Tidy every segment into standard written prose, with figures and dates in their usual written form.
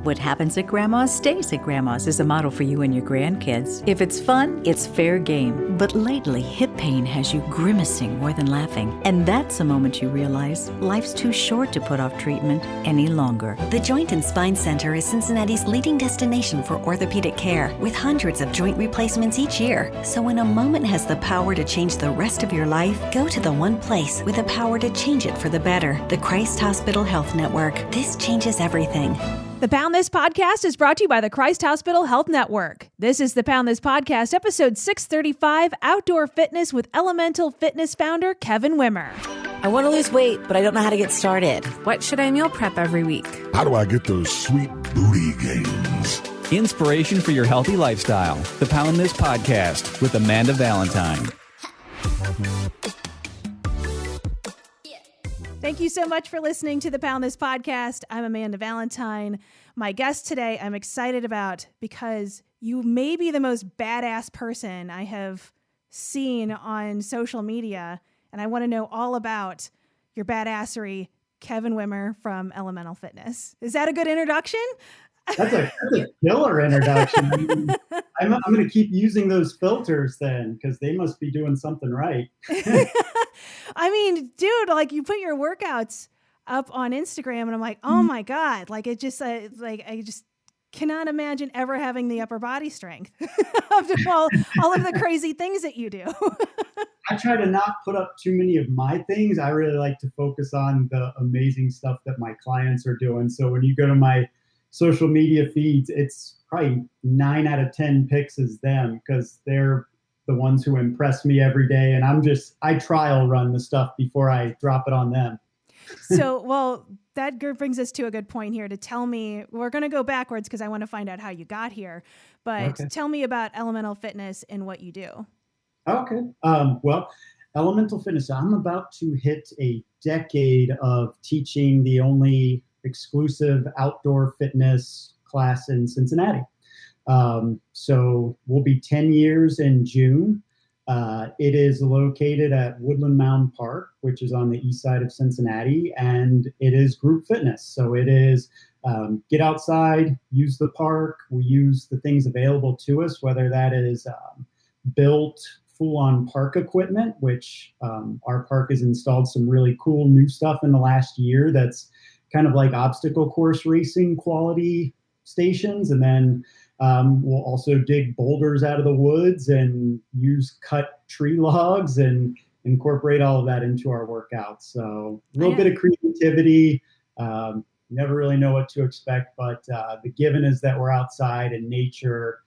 What happens at Grandma's stays at Grandma's is a model for you and your grandkids. If it's fun, it's fair game. But lately, hip pain has you grimacing more than laughing. And that's a moment you realize life's too short to put off treatment any longer. The Joint and Spine Center is Cincinnati's leading destination for orthopedic care, with hundreds of joint replacements each year. So when a moment has the power to change the rest of your life, go to the one place with the power to change it for the better. The Christ Hospital Health Network. This changes everything. The Pound This Podcast is brought to you by the Christ Hospital Health Network. This is the Pound This Podcast, episode 635, Outdoor Fitness with ELMNTL Fitness founder Kevin Wimmer. I want to lose weight, but I don't know how to get started. What should I meal prep every week? How do I get those sweet booty gains? Inspiration for your healthy lifestyle. The Pound This Podcast with Amanda Valentine. Thank you so much for listening to the Pound This Podcast. I'm Amanda Valentine. My guest today I'm excited about because you may be the most badass person I have seen on social media, and I want to know all about your badassery, Kevin Wimmer from ELMNTL Fitness. Is that a good introduction? That's a killer introduction. I'm going to keep using those filters then, because they must be doing something right. I mean, dude, like you put your workouts up on Instagram and I'm like, oh my God, like it just I just cannot imagine ever having the upper body strength of all of the crazy things that you do. I try to not put up too many of my things. I really like to focus on the amazing stuff that my clients are doing. So when you go to my social media feeds, it's probably 9 out of 10 pics is them, because they're the ones who impress me every day. And I trial run the stuff before I drop it on them. So, well, that brings us to a good point here to tell me, we're going to go backwards because I want to find out how you got here, but Tell me about ELMNTL Fitness and what you do. Okay. Well, ELMNTL Fitness, I'm about to hit a decade of teaching the only exclusive outdoor fitness class in Cincinnati. So we'll be 10 years in June. It is located at Woodland Mound Park, which is on the east side of Cincinnati, and it is group fitness. So it is get outside, use the park. We use the things available to us, whether that is built full-on park equipment, which our park has installed some really cool new stuff in the last year that's kind of like obstacle course racing quality stations. And then we'll also dig boulders out of the woods and use cut tree logs and incorporate all of that into our workouts. So a little bit of creativity. Never really know what to expect, but the given is that we're outside in nature,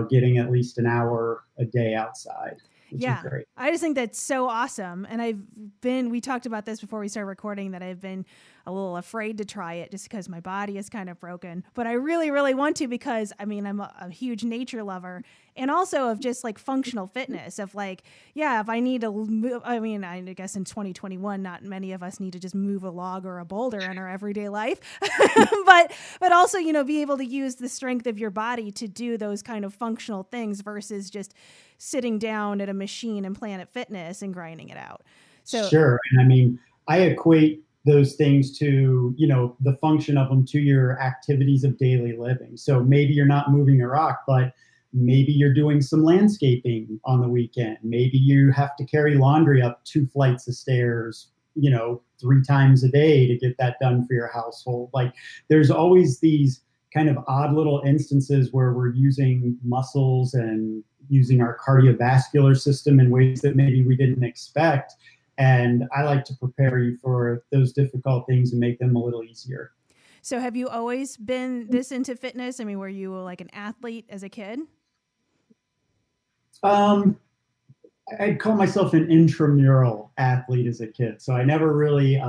getting at least an hour a day outside. Which is great. I just think that's so awesome. And we talked about this before we started recording, that I've been a little afraid to try it just because my body is kind of broken, but I really, really want to, because I'm a huge nature lover, and also of just like functional fitness of like, if I need to move, I guess in 2021, not many of us need to just move a log or a boulder in our everyday life, but also, be able to use the strength of your body to do those kind of functional things versus just sitting down at a machine and Planet Fitness and grinding it out. So sure. And I equate those things to, the function of them to your activities of daily living. So maybe you're not moving a rock, but maybe you're doing some landscaping on the weekend. Maybe you have to carry laundry up 2 flights of stairs, 3 times a day to get that done for your household. Like there's always these kind of odd little instances where we're using muscles and using our cardiovascular system in ways that maybe we didn't expect. And I like to prepare you for those difficult things and make them a little easier. So have you always been this into fitness? Were you like an athlete as a kid? I'd call myself an intramural athlete as a kid. So I never really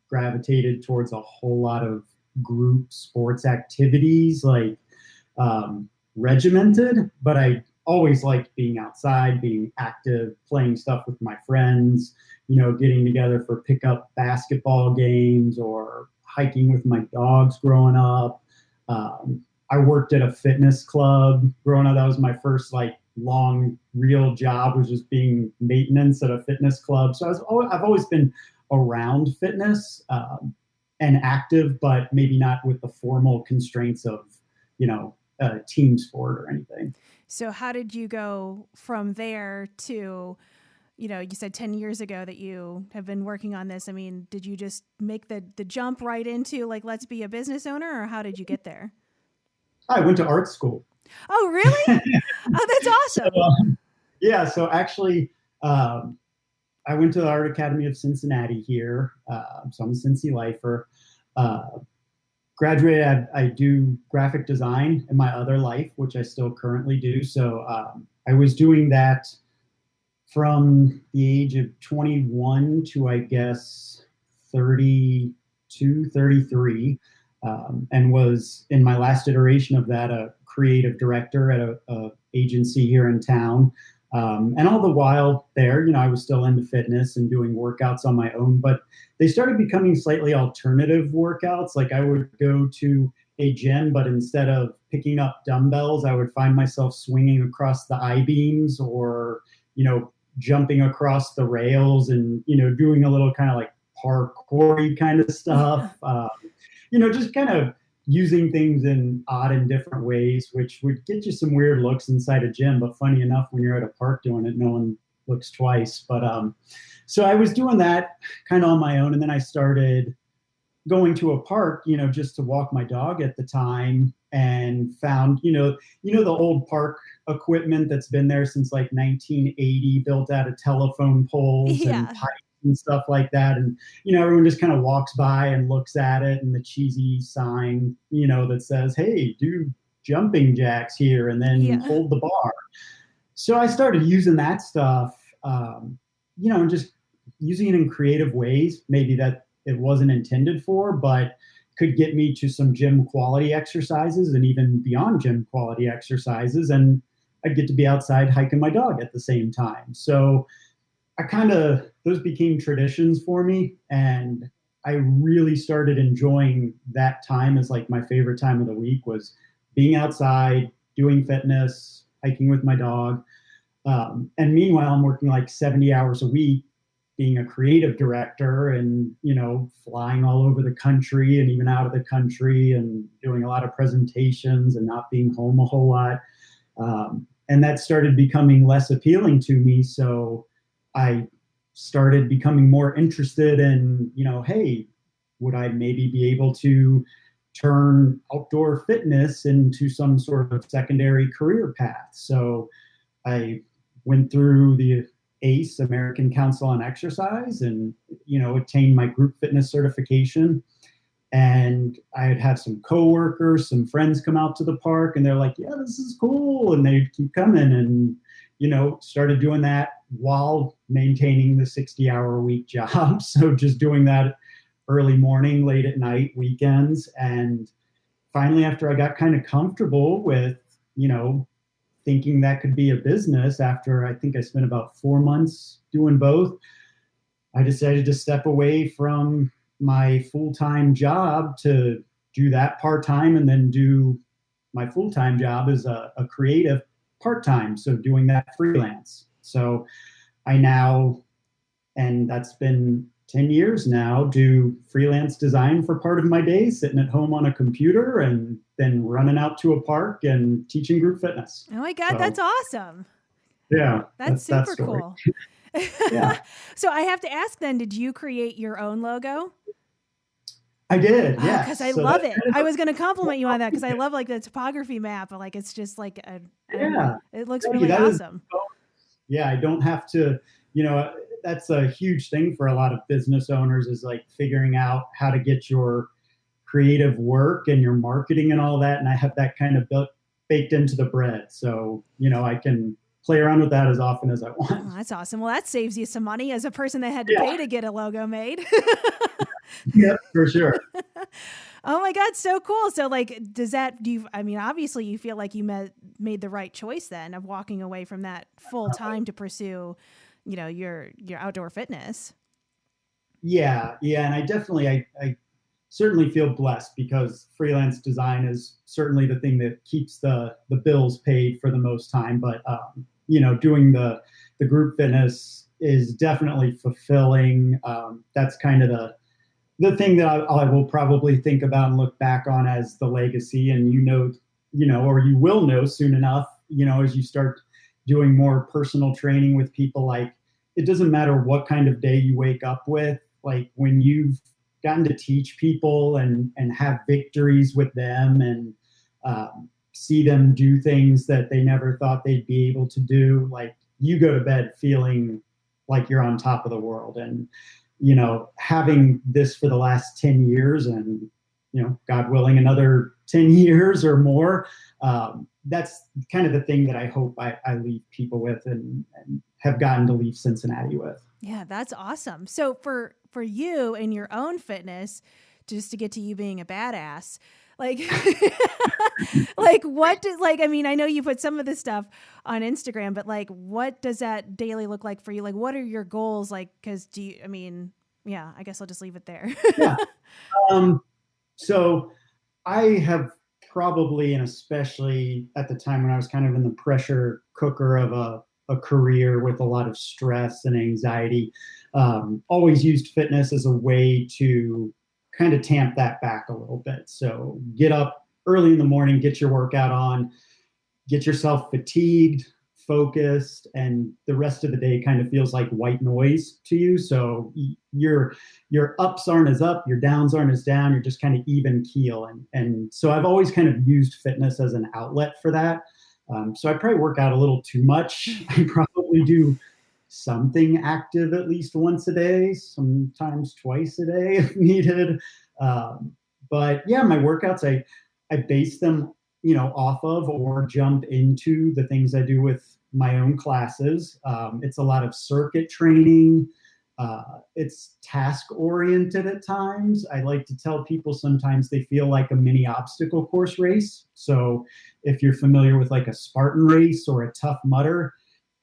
gravitated towards a whole lot of group sports activities, like regimented, but I always liked being outside, being active, playing stuff with my friends, getting together for pickup basketball games or hiking with my dogs growing up. I worked at a fitness club growing up. That was my first long real job, was just being maintenance at a fitness club. So I've always been around fitness. and active, but maybe not with the formal constraints of, team sport or anything. So how did you go from there to, you said 10 years ago that you have been working on this. I mean, did you just make the jump right into like, let's be a business owner, or how did you get there? I went to art school. Oh, really? Oh, that's awesome. So actually, I went to the Art Academy of Cincinnati here. So I'm a Cincy lifer. Graduated, I do graphic design in my other life, which I still currently do. So I was doing that from the age of 21 to, I guess, 32, 33, and was in my last iteration of that a creative director at a agency here in town. And all the while there, I was still into fitness and doing workouts on my own, but they started becoming slightly alternative workouts. Like I would go to a gym, but instead of picking up dumbbells, I would find myself swinging across the I-beams or, jumping across the rails and, doing a little kind of like parkour kind of stuff, just kind of using things in odd and different ways, which would get you some weird looks inside a gym. But funny enough, when you're at a park doing it, no one looks twice. But so I was doing that kind of on my own. And then I started going to a park, just to walk my dog at the time, and found, the old park equipment that's been there since like 1980, built out of telephone poles and pipes and stuff like that. And, everyone just kind of walks by and looks at it, and the cheesy sign, that says, hey, do jumping jacks here and then hold the bar. So I started using that stuff, and just using it in creative ways, maybe that it wasn't intended for, but could get me to some gym quality exercises and even beyond gym quality exercises. And I'd get to be outside hiking my dog at the same time. So those became traditions for me. And I really started enjoying that time as like my favorite time of the week was being outside, doing fitness, hiking with my dog. And meanwhile, I'm working like 70 hours a week, being a creative director and, flying all over the country and even out of the country and doing a lot of presentations and not being home a whole lot. And that started becoming less appealing to me. So I started becoming more interested in, hey, would I maybe be able to turn outdoor fitness into some sort of secondary career path? So I went through the ACE, American Council on Exercise, and, attained my group fitness certification. And I'd have some coworkers, some friends come out to the park, and they're like, yeah, this is cool. And they'd keep coming and, started doing that while maintaining the 60-hour-a-week job. So just doing that early morning, late at night, weekends. And finally, after I got kind of comfortable with, thinking that could be a business, after I think I spent about 4 months doing both, I decided to step away from my full-time job to do that part-time and then do my full-time job as a creative part-time. So doing that freelance. So I now, and that's been 10 years now, do freelance design for part of my day, sitting at home on a computer and then running out to a park and teaching group fitness. Oh my God, that's awesome. Yeah. That's super that cool. Yeah. So I have to ask then, did you create your own logo? I did, yeah. Because I love it. I was going to compliment you on that because I love like the topography map. Like it's just like, it looks really awesome. I don't have to, that's a huge thing for a lot of business owners is like figuring out how to get your creative work and your marketing and all that. And I have that kind of baked into the bread. So, I can play around with that as often as I want. Oh, that's awesome. Well, that saves you some money as a person that had to pay to get a logo made. Yep, for sure. Oh my God, so cool. So like, obviously you feel like you made the right choice then of walking away from that full time to pursue, your outdoor fitness. Yeah. And I certainly feel blessed because freelance design is certainly the thing that keeps the bills paid for the most time. But, doing the group fitness is definitely fulfilling. That's kind of the thing that I will probably think about and look back on as the legacy, and or you will know soon enough, as you start doing more personal training with people, like it doesn't matter what kind of day you wake up with, like when you've gotten to teach people and have victories with them and see them do things that they never thought they'd be able to do, like you go to bed feeling like you're on top of the world. And having this for the last 10 years and, God willing, another 10 years or more, that's kind of the thing that I hope I leave people with and have gotten to leave Cincinnati with. Yeah, that's awesome. So for you in your own fitness, just to get to you being a badass, like, I know you put some of this stuff on Instagram, but like, what does that daily look like for you? Like, what are your goals? Like, cause I guess I'll just leave it there. Yeah. So I have probably, and especially at the time when I was kind of in the pressure cooker of a career with a lot of stress and anxiety, always used fitness as a way to kind of tamp that back a little bit. So get up early in the morning, get your workout on, get yourself fatigued, focused, and the rest of the day kind of feels like white noise to you. So your ups aren't as up, your downs aren't as down, you're just kind of even keel. And so I've always kind of used fitness as an outlet for that. So I probably work out a little too much. I probably do something active at least once a day, sometimes twice a day if needed. But yeah, my workouts, I base them, off of or jump into the things I do with my own classes. It's a lot of circuit training. It's task oriented at times. I like to tell people sometimes they feel like a mini obstacle course race. So if you're familiar with like a Spartan race or a Tough Mudder,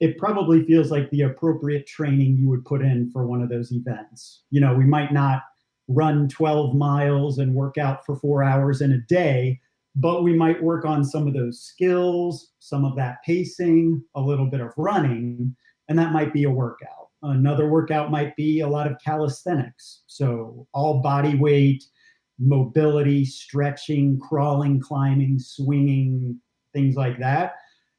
it probably feels like the appropriate training you would put in for one of those events. We might not run 12 miles and work out for 4 hours in a day, but we might work on some of those skills, some of that pacing, a little bit of running, and that might be a workout. Another workout might be a lot of calisthenics. So all body weight, mobility, stretching, crawling, climbing, swinging, things like that.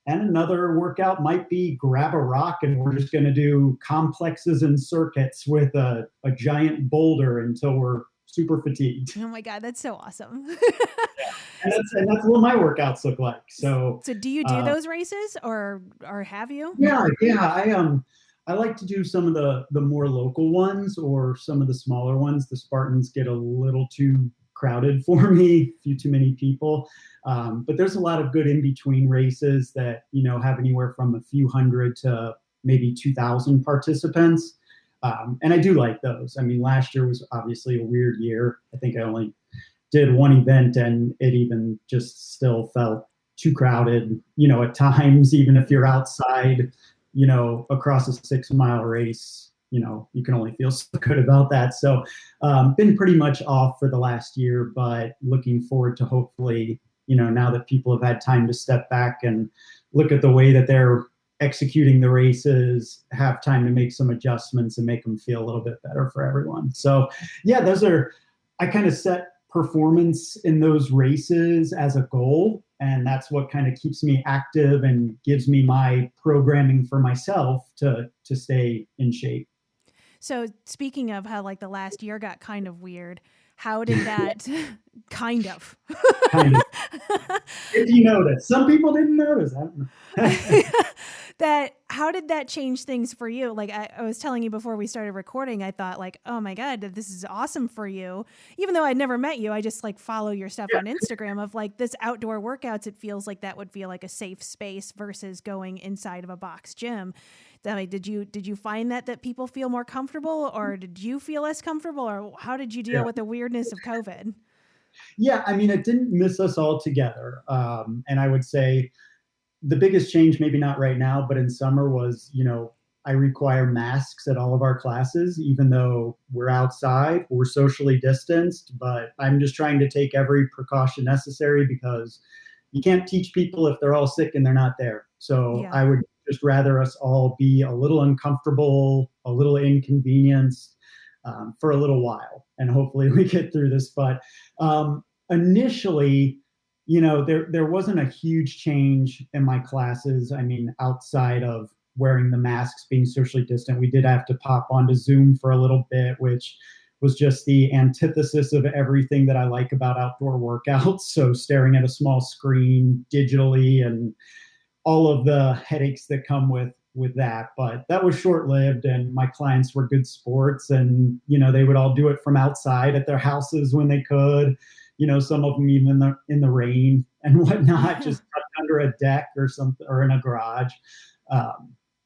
And another workout might be grab a rock and we're just going to do complexes and circuits with a giant boulder until we're super fatigued. Oh my God, that's so awesome. And that's what my workouts look like. So do you do those races or have you? Yeah. I like to do some of the more local ones or some of the smaller ones. The Spartans get a little too crowded for me, a few too many people. But there's a lot of good in-between races that, have anywhere from a few hundred to maybe 2,000 participants. And I do like those. I mean, last year was obviously a weird year. I think I only did one event and it even just still felt too crowded, at times, even if you're outside, across a 6-mile race, you can only feel so good about that. So been pretty much off for the last year, but looking forward to hopefully, now that people have had time to step back and look at the way that they're executing the races, have time to make some adjustments and make them feel a little bit better for everyone. So yeah, I kind of set performance in those races as a goal. And that's what kind of keeps me active and gives me my programming for myself to stay in shape. So speaking of how like the last year got kind of weird, how did that kind of? If you notice, some people didn't notice. How did that change things for you? Like I was telling you before we started recording, I thought like, oh my God, this is awesome for you. Even though I'd never met you, I just like follow your stuff on Instagram of like this outdoor workouts. It feels like that would feel like a safe space versus going inside of a box gym. Did you find that people feel more comfortable, or did you feel less comfortable, or how did you deal with the weirdness of COVID? Yeah, I mean, it didn't miss us all together. And I would say the biggest change, maybe not right now, but in summer was, I require masks at all of our classes, even though we're outside, we're socially distanced, but I'm just trying to take every precaution necessary because you can't teach people if they're all sick and they're not there. So yeah. I would just rather us all be a little uncomfortable, a little inconvenienced, for a little while, and hopefully we get through this. But initially, there wasn't a huge change in my classes. I mean, outside of wearing the masks, being socially distant, we did have to pop onto Zoom for a little bit, which was just the antithesis of everything that I like about outdoor workouts. So staring at a small screen digitally and all of the headaches that come with that. But that was short-lived, and my clients were good sports, and they would all do it from outside at their houses when they could. Some of them even in the rain and whatnot, just under a deck or something, or in a garage.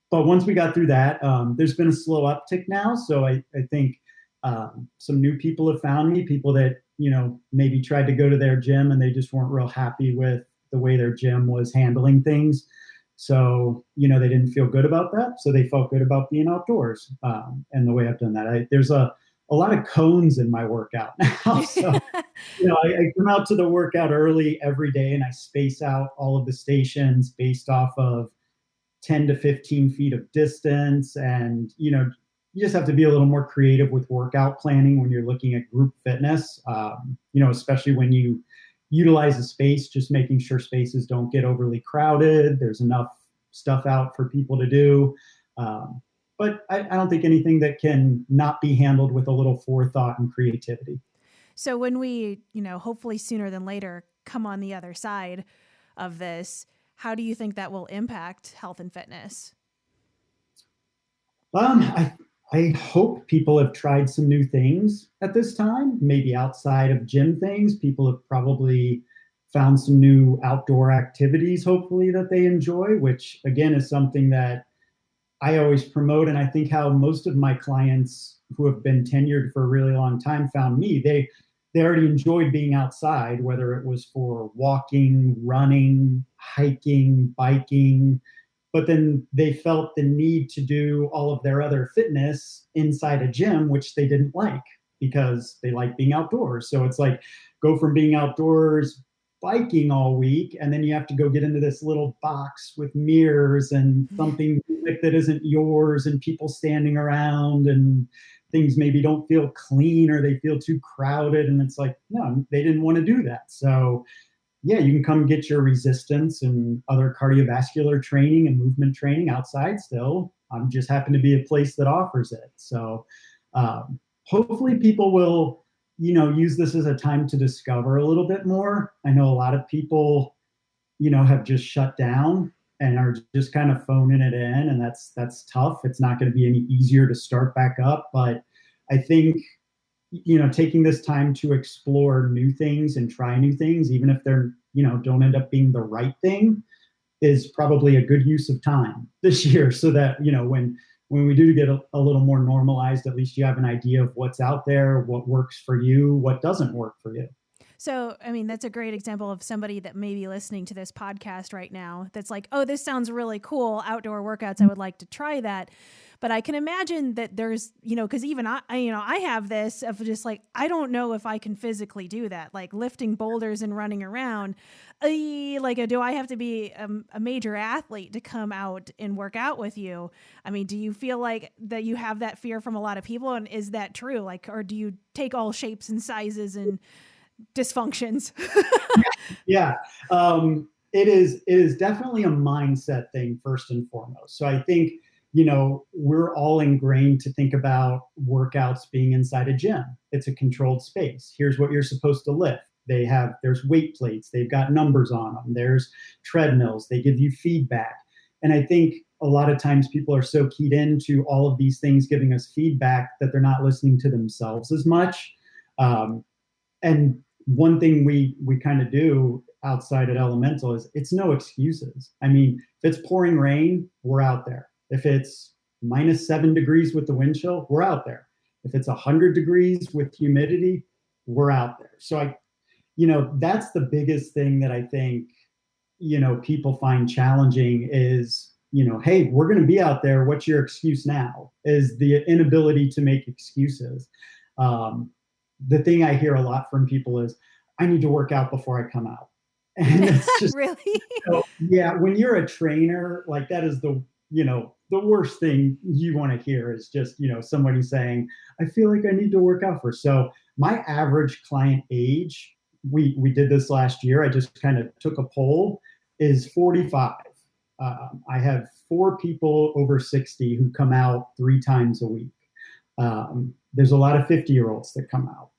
But once we got through that, there's been a slow uptick now. So I think some new people have found me, people that, maybe tried to go to their gym and they just weren't real happy with the way their gym was handling things. So, they didn't feel good about that. So they felt good about being outdoors. And the way I've done that, there's a lot of cones in my workout now. So, I come out to the workout early every day, and I space out all of the stations based off of 10 to 15 feet of distance. And, you just have to be a little more creative with workout planning when you're looking at group fitness, especially when you utilize a space, just making sure spaces don't get overly crowded. There's enough stuff out for people to do. But I don't think anything that can not be handled with a little forethought and creativity. So when we, hopefully sooner than later come on the other side of this, how do you think that will impact health and fitness? I hope people have tried some new things at this time, maybe outside of gym things. People have probably found some new outdoor activities, hopefully, that they enjoy, which again is something that I always promote. And I think how most of my clients who have been tenured for a really long time found me, they already enjoyed being outside, whether it was for walking, running, hiking, biking, but then they felt the need to do all of their other fitness inside a gym, which they didn't like because they like being outdoors. So it's like, go from being outdoors biking all week, and then you have to go get into this little box with mirrors and thumping music that isn't yours and people standing around, and things maybe don't feel clean or they feel too crowded. And it's like, no, they didn't want to do that. So yeah, you can come get your resistance and other cardiovascular training and movement training outside still. I'm just happen to be a place that offers it. So hopefully people will, use this as a time to discover a little bit more. I know a lot of people, have just shut down and are just kind of phoning it in, and that's tough. It's not going to be any easier to start back up. But I think, taking this time to explore new things and try new things, even if they're, don't end up being the right thing, is probably a good use of time this year, so that, when we do get a little more normalized, at least you have an idea of what's out there, what works for you, what doesn't work for you. So, I mean, that's a great example of somebody that may be listening to this podcast right now that's like, oh, this sounds really cool. Outdoor workouts, I would like to try that. But I can imagine that there's, because even I have this of just like, I don't know if I can physically do that, like lifting boulders and running around. Do I have to be a major athlete to come out and work out with you? I mean, do you feel like that you have that fear from a lot of people? And is that true? Like, or do you take all shapes and sizes and dysfunctions? Yeah. It is definitely a mindset thing first and foremost. So I think, we're all ingrained to think about workouts being inside a gym. It's a controlled space. Here's what you're supposed to lift. There's weight plates. They've got numbers on them. There's treadmills. They give you feedback. And I think a lot of times people are so keyed into all of these things giving us feedback that they're not listening to themselves as much. And one thing we kind of do outside at ELMNTL is it's no excuses. I mean, if it's pouring rain, we're out there. If it's -7 degrees with the wind chill, we're out there. If it's 100 degrees with humidity, we're out there. So that's the biggest thing that I think, people find challenging is, hey, we're going to be out there. What's your excuse now? Is the inability to make excuses. The thing I hear a lot from people is, I need to work out before I come out. And it's just really? Yeah. When you're a trainer, like that is the worst thing you want to hear is just, somebody saying, I feel like I need to work out first. So my average client age, we did this last year. I just kind of took a poll, is 45. I have 4 people over 60 who come out 3 times a week. There's a lot of 50-year-olds that come out.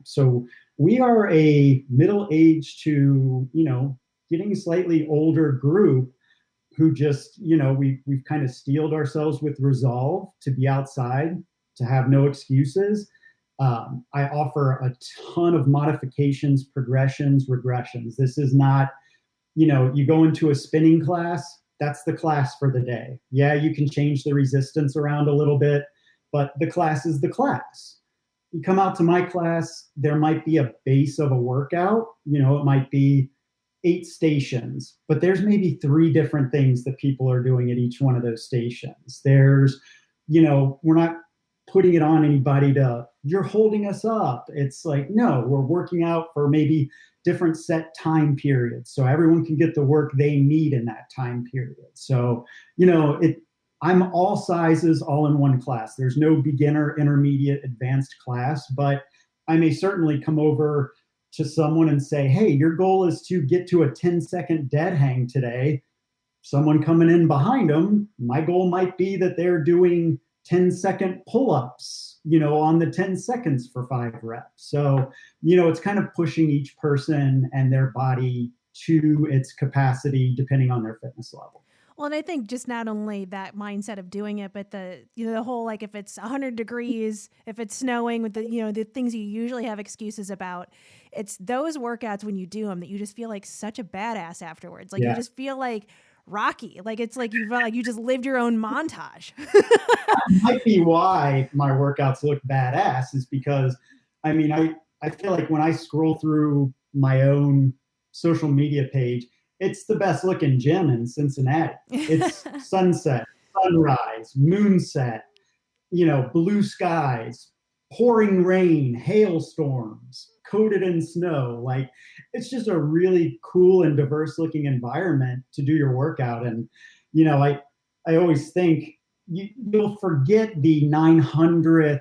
So we are a middle-aged to, getting slightly older group who just, we've kind of steeled ourselves with resolve to be outside, to have no excuses. I offer a ton of modifications, progressions, regressions. This is not, you go into a spinning class, that's the class for the day. Yeah, you can change the resistance around a little bit, but the class is the class. You come out to my class, there might be a base of a workout, it might be 8 stations, but there's maybe 3 different things that people are doing at each one of those stations. There's, we're not putting it on anybody you're holding us up. It's like, no, we're working out for maybe different set time periods so everyone can get the work they need in that time period. So, I'm all sizes, all in one class. There's no beginner, intermediate, advanced class, but I may certainly come over to someone and say, hey, your goal is to get to a 10-second dead hang today. Someone coming in behind them, my goal might be that they're doing 10-second pull-ups, on the 10 seconds for 5 reps. So, it's kind of pushing each person and their body to its capacity depending on their fitness level. Well, and I think just not only that mindset of doing it, but the whole, like, if it's 100 degrees, if it's snowing, with the things you usually have excuses about, it's those workouts when you do them that you just feel like such a badass afterwards. Like, you just feel like Rocky. Like, it's like you just lived your own montage. That might be why my workouts look badass, is because, I feel like when I scroll through my own social media page, it's the best looking gym in Cincinnati. It's sunset, sunrise, moonset, blue skies, pouring rain, hailstorms, coated in snow. Like, it's just a really cool and diverse looking environment to do your workout. And, I always think you'll forget the 900th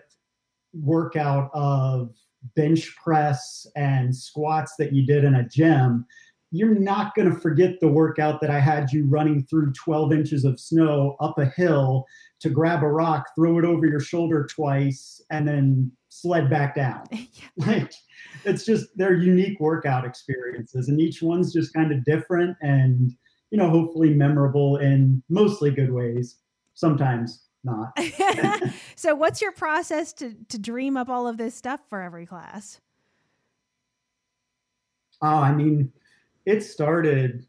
workout of bench press and squats that you did in a gym. You're not going to forget the workout that I had you running through 12 inches of snow up a hill to grab a rock, throw it over your shoulder twice, and then sled back down. Like, it's just, they're unique workout experiences, and each one's just kind of different and, hopefully memorable in mostly good ways, sometimes not. So what's your process to dream up all of this stuff for every class? It started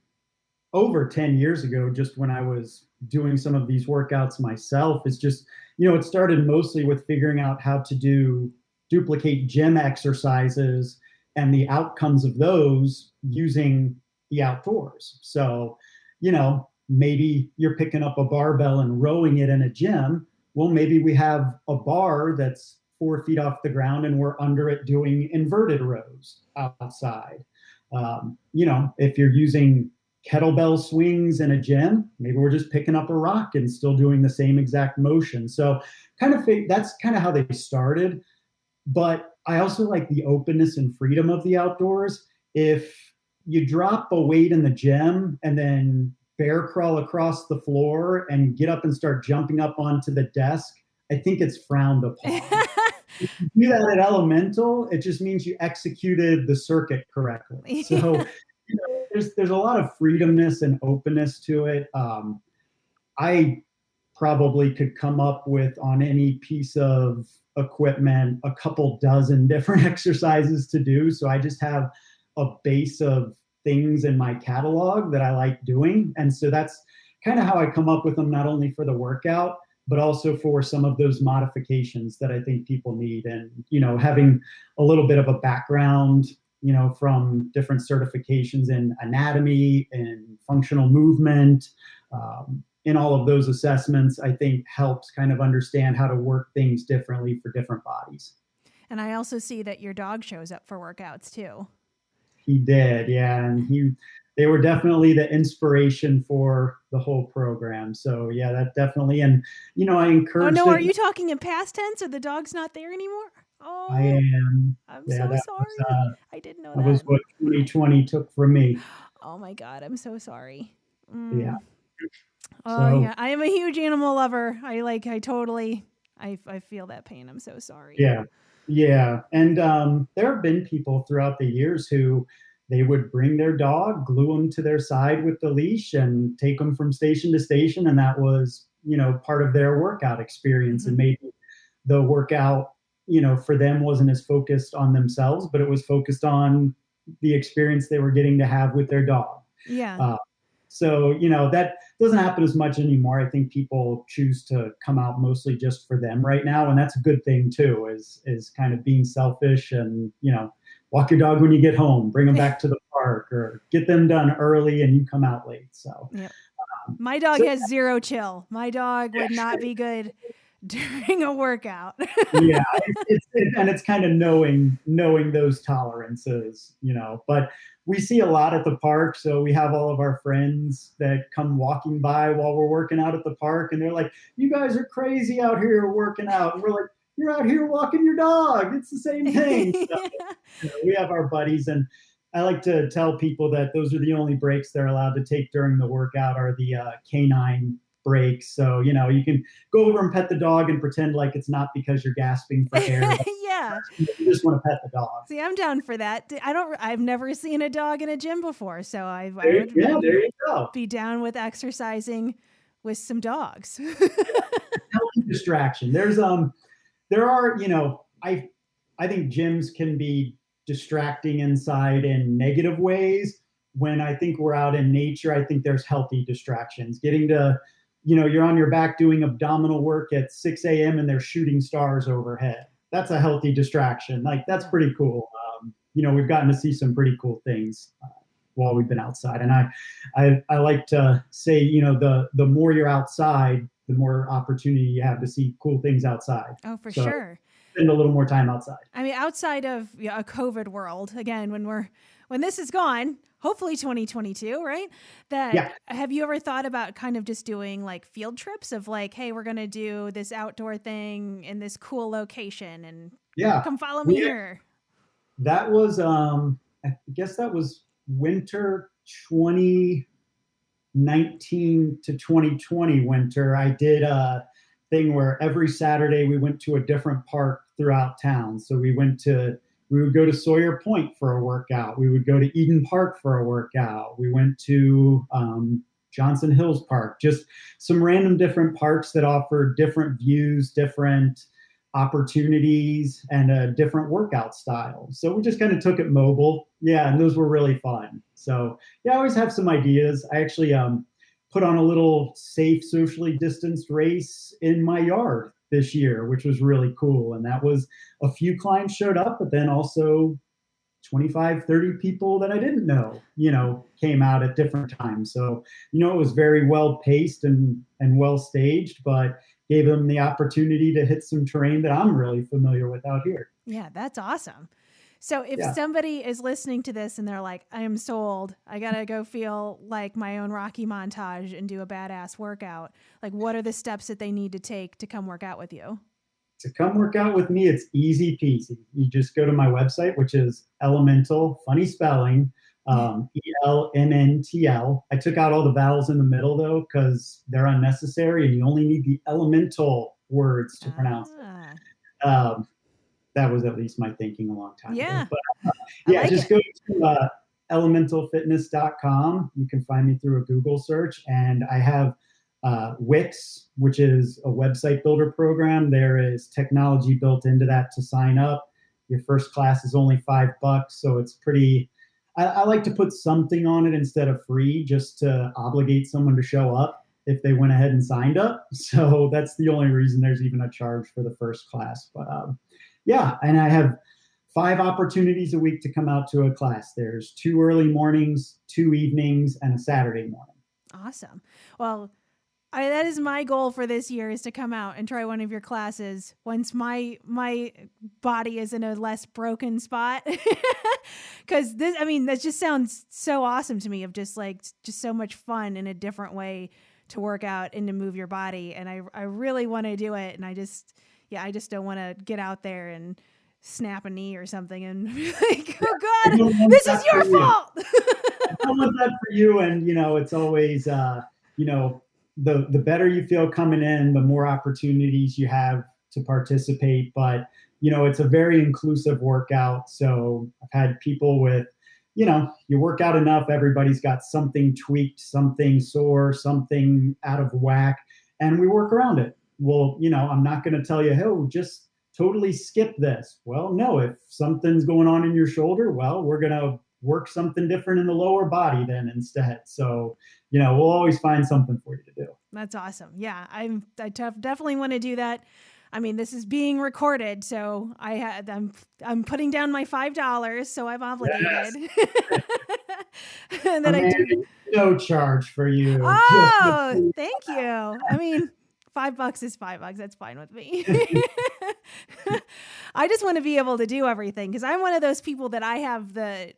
over 10 years ago, just when I was doing some of these workouts myself. It's just, it started mostly with figuring out how to duplicate gym exercises and the outcomes of those using the outdoors. So, maybe you're picking up a barbell and rowing it in a gym. Well, maybe we have a bar that's 4 feet off the ground and we're under it doing inverted rows outside. If you're using kettlebell swings in a gym, maybe we're just picking up a rock and still doing the same exact motion. So that's kind of how they started. But I also like the openness and freedom of the outdoors. If you drop a weight in the gym and then bear crawl across the floor and get up and start jumping up onto the desk, I think it's frowned upon. If you do that at Elemental, it just means you executed the circuit correctly. So there's a lot of freedomness and openness to it. I probably could come up with, on any piece of equipment, a couple dozen different exercises to do. So I just have a base of things in my catalog that I like doing. And so that's kind of how I come up with them, not only for the workout, but also for some of those modifications that I think people need. And, having a little bit of a background, from different certifications in anatomy and functional movement, in all of those assessments, I think helps kind of understand how to work things differently for different bodies. And I also see that your dog shows up for workouts too. He did, yeah. And they were definitely the inspiration for the whole program. So yeah, that definitely, and I Oh encouraged no, are it. you talking in past tense? Are the dog's not there anymore? I Oh, am. I'm Yeah, so that was, sorry. I didn't know that was that. what 2020 took from me. Oh my God, I'm so sorry. Yeah. Oh So yeah, I am a huge animal lover. I totally, I feel that pain. I'm so sorry. yeah, yeah, and there have been people throughout the years who they would bring their dog, glue them to their side with the leash, and take them from station to station, and that was part of their workout experience, and maybe the workout for them wasn't as focused on themselves, but it was focused on the experience they were getting to have with their dog. Yeah. Uh, so, that doesn't happen as much anymore. I think people choose to come out mostly just for them right now. And that's a good thing too, is kind of being selfish and, walk your dog when you get home, bring them back to the park or get them done early and you come out late. So, Yep. My dog so has zero chill. My dog would not be good during a workout. yeah, and it's kind of knowing those tolerances, but we see a lot at the park. So we have all of our friends that come walking by while we're working out at the park, and they're like, "You guys are crazy out here working out," and we're like, "You're out here walking your dog. It's the same thing." So, we have our buddies, and I like to tell people that those are the only breaks they're allowed to take during the workout are the canine breaks. So, you can go over and pet the dog and pretend like it's not because you're gasping for air. Yeah. You just want to pet the dog. See, I'm down for that. I've never seen a dog in a gym before, so I would Yeah, there you go. be down with exercising with some dogs. Healthy distraction. There are, I think gyms can be distracting inside in negative ways. When I think we're out in nature, I think there's healthy distractions. Getting to, you're on your back doing abdominal work at 6 a.m. and they're shooting stars overhead. That's a healthy distraction. Like, that's pretty cool. We've gotten to see some pretty cool things while we've been outside. And I like to say, the more you're outside, the more opportunity you have to see cool things outside. Oh, for sure. Spend a little more time outside. I mean, outside of a COVID world, again, when this is gone, hopefully 2022, right? Have you ever thought about kind of just doing like field trips of like, hey, we're going to do this outdoor thing in this cool location and come follow me here? That was, I guess that was winter 2019 to 2020 winter. I did a thing where every Saturday we went to a different park throughout town. So we would go to Sawyer Point for a workout. We would go to Eden Park for a workout. We went to Johnson Hills Park, just some random different parks that offer different views, different opportunities, and a different workout style. So we just kind of took it mobile. Yeah, and those were really fun. So yeah, I always have some ideas. I actually put on a little safe, socially distanced race in my yard this year, which was really cool. And that was a few clients showed up, but then also 25, 30 people that I didn't know, came out at different times. So, it was very well paced and well staged, but gave them the opportunity to hit some terrain that I'm really familiar with out here. Yeah, that's awesome. So if somebody is listening to this and they're like, I am sold, I got to go feel like my own Rocky montage and do a badass workout. Like, what are the steps that they need to take to come work out with you? To come work out with me, it's easy peasy. You just go to my website, which is ELMNTL, funny spelling, ELMNTL. I took out all the vowels in the middle though, because they're unnecessary and you only need the elemental words to pronounce it. That was at least my thinking a long time ago. But just go to elementalfitness.com. You can find me through a Google search, and I have Wix, which is a website builder program. There is technology built into that to sign up. Your first class is only $5, so it's pretty. I like to put something on it instead of free, just to obligate someone to show up if they went ahead and signed up. So that's the only reason there's even a charge for the first class. But and I have 5 opportunities a week to come out to a class. There's 2 early mornings, 2 evenings, and a Saturday morning. Awesome. Well, That is my goal for this year, is to come out and try one of your classes once my body is in a less broken spot. Because that just sounds so awesome to me, of just so much fun in a different way to work out and to move your body. And I really want to do it. And I just don't want to get out there and snap a knee or something and be like, oh God, this is your fault. I want that for you. And, it's always, the better you feel coming in, the more opportunities you have to participate. But, it's a very inclusive workout. So I've had people with, you work out enough, everybody's got something tweaked, something sore, something out of whack, and we work around it. Well, I'm not going to tell you, hey, just totally skip this. Well, no, if something's going on in your shoulder, well, we're going to work something different in the lower body then instead. So, we'll always find something for you to do. That's awesome. Yeah, I definitely want to do that. This is being recorded, so I'm putting down my $5, so I'm obligated. Yes. And then I do no charge for you. Oh, thank you. $5 is $5. That's fine with me. I just want to be able to do everything, because I'm one of those people that I have the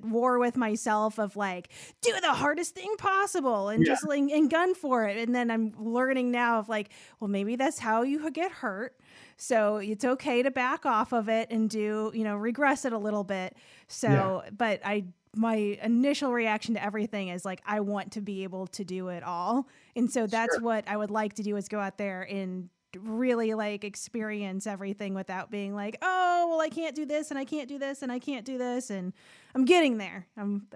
war with myself of do the hardest thing possible and just and gun for it. And then I'm learning now of well, maybe that's how you get hurt. So it's okay to back off of it and do, regress it a little bit. So, but my initial reaction to everything is I want to be able to do it all. And so that's what I would like to do, is go out there and really experience everything without being oh, well, I can't do this and I can't do this and I can't do this. And I'm getting there. I'm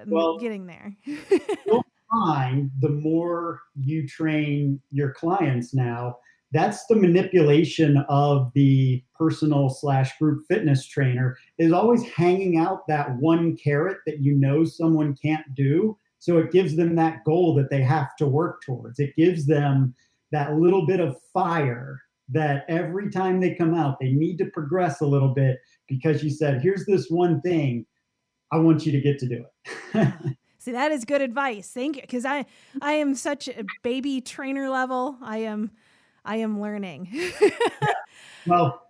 getting there. You'll find the more you train your clients now, that's the manipulation of the personal / group fitness trainer, is always hanging out that one carrot that someone can't do. So it gives them that goal that they have to work towards. It gives them that little bit of fire that every time they come out, they need to progress a little bit, because you said, here's this one thing, I want you to get to do it. See, that is good advice. Thank you. Because I am such a baby trainer level. I am learning. Well,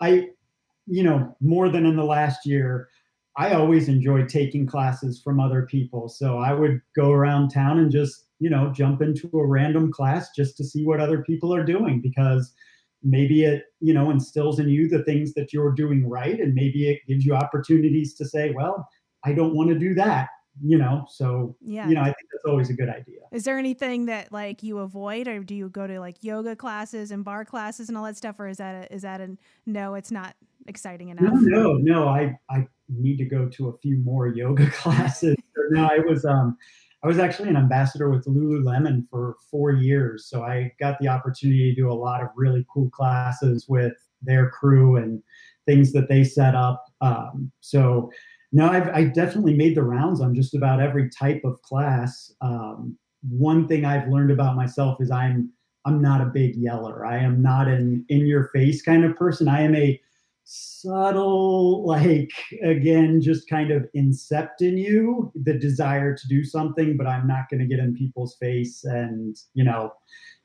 more than in the last year, I always enjoyed taking classes from other people. So I would go around town and just, jump into a random class just to see what other people are doing, because maybe it, instills in you the things that you're doing right. And maybe it gives you opportunities to say, well, I don't want to do that, so, I think that's always a good idea. Is there anything that you avoid, or do you go to yoga classes and bar classes and all that stuff? Or is that a no, it's not exciting enough? No, I need to go to a few more yoga classes. No, I was actually an ambassador with Lululemon for 4 years. So I got the opportunity to do a lot of really cool classes with their crew and things that they set up. So no, I definitely made the rounds on just about every type of class. One thing I've learned about myself is I'm not a big yeller. I am not an in your face kind of person. I am a subtle, again, just kind of incept in you the desire to do something, but I'm not going to get in people's face and,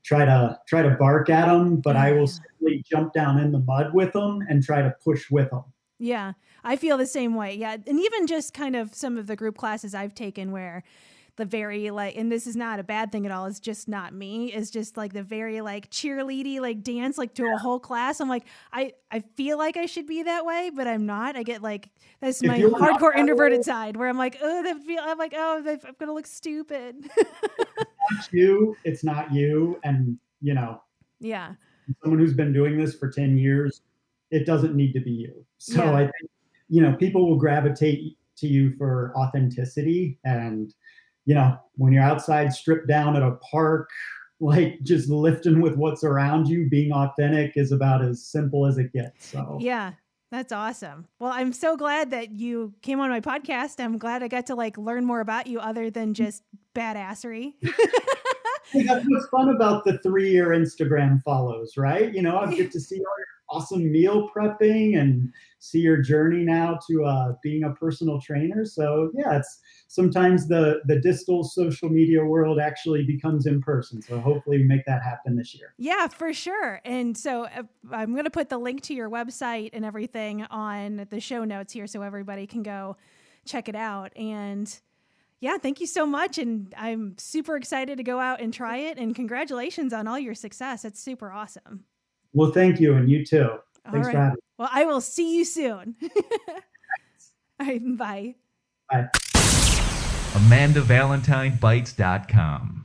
try to bark at them, but I will simply jump down in the mud with them and try to push with them. Yeah, I feel the same way. Yeah. And even just kind of some of the group classes I've taken where the very and this is not a bad thing at all, it's just not me, is just the very cheerleady dance to a whole class. I'm I feel like I should be that way, but I'm not. I get that's my hardcore introverted side where I'm I'm gonna look stupid. It's not you. And yeah, someone who's been doing this for 10 years, it doesn't need to be you. So yeah. I think people will gravitate to you for authenticity. And when you're outside stripped down at a park, just lifting with what's around you, being authentic is about as simple as it gets. So yeah, that's awesome. Well, I'm so glad that you came on my podcast. I'm glad I got to learn more about you other than just badassery. That's what's fun about the 3-year Instagram follows, right? I get to see awesome meal prepping and see your journey now to being a personal trainer. So yeah, it's sometimes the distal social media world actually becomes in person. So hopefully we make that happen this year. Yeah, for sure. And so I'm going to put the link to your website and everything on the show notes here so everybody can go check it out. And yeah, thank you so much. And I'm super excited to go out and try it. And congratulations on all your success. It's super awesome. Well, thank you. And you too. Thanks right. for having me. Well, I will see you soon. All right, bye. Bye. AmandaValentineBites.com